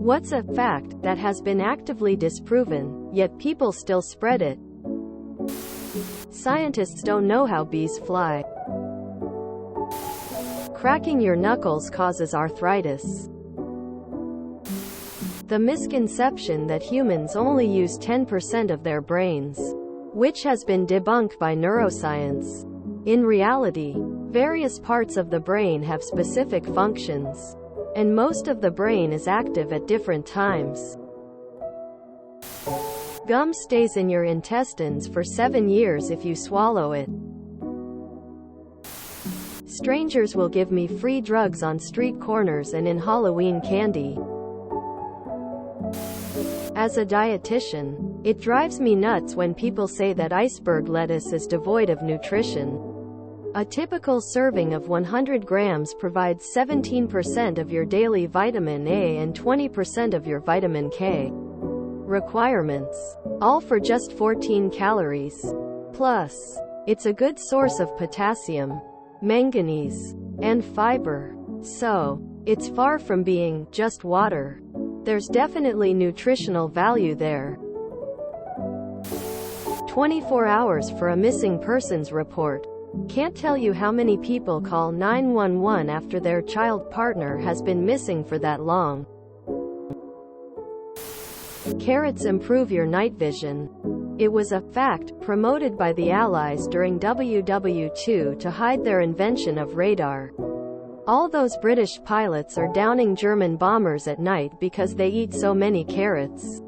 What's a fact that has been actively disproven, yet people still spread it? Scientists don't know how bees fly. Cracking your knuckles causes arthritis. The misconception that humans only use 10% of their brains, which has been debunked by neuroscience. In reality, various parts of the brain have specific functions, and most of the brain is active at different times. Gum stays in your intestines for 7 years if you swallow it. Strangers will give me free drugs on street corners and in Halloween candy. As a dietitian, it drives me nuts when people say that iceberg lettuce is devoid of nutrition. A typical serving of 100 grams provides 17% of your daily vitamin A and 20% of your vitamin K requirements, all for just 14 calories. Plus, it's a good source of potassium, manganese, and fiber. So, it's far from being just water. There's definitely nutritional value there. 24 hours for a missing persons report. Can't tell you how many people call 911 after their child partner has been missing for that long. Carrots improve your night vision. It was a fact promoted by the Allies during WW2 to hide their invention of radar. All those British pilots are downing German bombers at night because they eat so many carrots.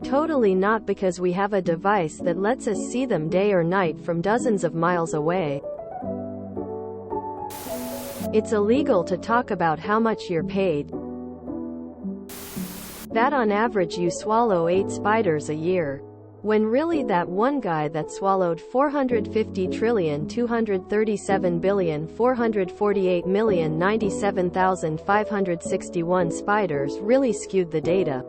Totally not because we have a device that lets us see them day or night from dozens of miles away. It's illegal to talk about how much you're paid. That on average you swallow 8 spiders a year. When really that one guy that swallowed 450,237,448,097,561 spiders really skewed the data.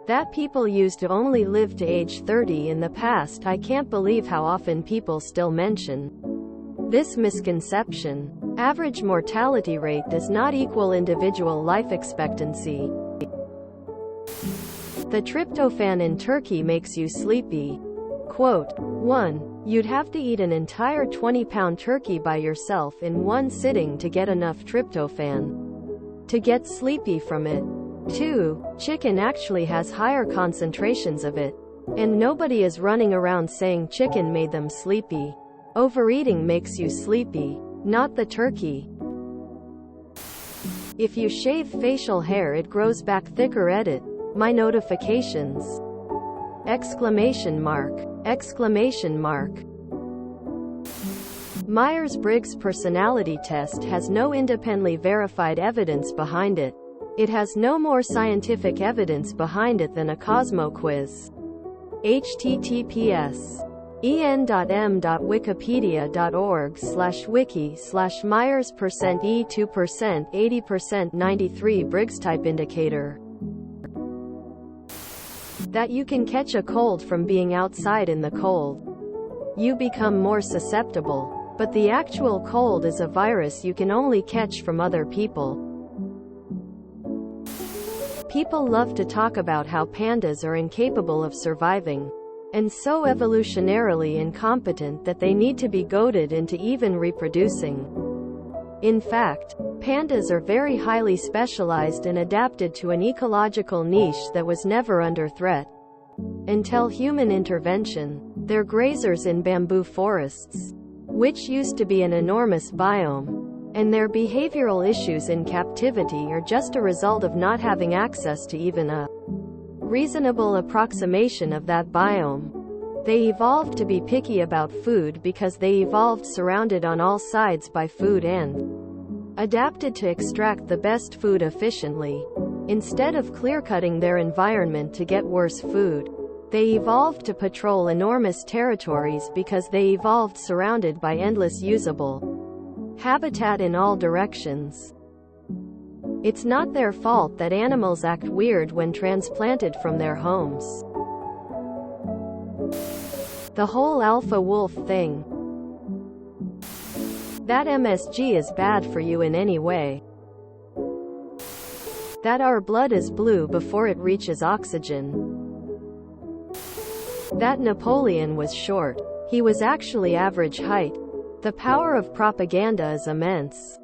That people used to only live to age 30 in the past. I can't believe how often people still mention this misconception. Average mortality rate does not equal individual life expectancy. The tryptophan in turkey makes you sleepy. Quote, 1. You'd have to eat an entire 20-pound turkey by yourself in one sitting to get enough tryptophan to get sleepy from it. 2. Chicken actually has higher concentrations of it. And nobody is running around saying chicken made them sleepy. Overeating makes you sleepy, not the turkey. If you shave facial hair it grows back thicker. Edit my notifications! Exclamation mark! Exclamation mark! Myers-Briggs personality test has no independently verified evidence behind it. It has no more scientific evidence behind it than a Cosmo quiz. https://en.m.wikipedia.org/wiki/Myers% E2% 80% Briggs type indicator that you can catch a cold from being outside in the cold. You become more susceptible, but the actual cold is a virus you can only catch from other people. People love to talk about how pandas are incapable of surviving, and so evolutionarily incompetent that they need to be goaded into even reproducing. In fact, pandas are very highly specialized and adapted to an ecological niche that was never under threat. Until human intervention, they're grazers in bamboo forests, which used to be an enormous biome. And their behavioral issues in captivity are just a result of not having access to even a reasonable approximation of that biome. They evolved to be picky about food because they evolved surrounded on all sides by food and adapted to extract the best food efficiently. Instead of clear-cutting their environment to get worse food, they evolved to patrol enormous territories because they evolved surrounded by endless usable habitat in all directions. It's not their fault that animals act weird when transplanted from their homes. The whole alpha wolf thing. That MSG is bad for you in any way. That our blood is blue before it reaches oxygen. That Napoleon was short. He was actually average height. The power of propaganda is immense.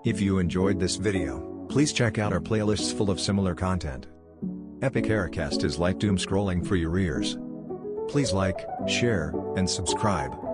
If you enjoyed this video, please check out our playlists full of similar content. Epic Aircast is like doom scrolling for your ears. Please like, share, and subscribe.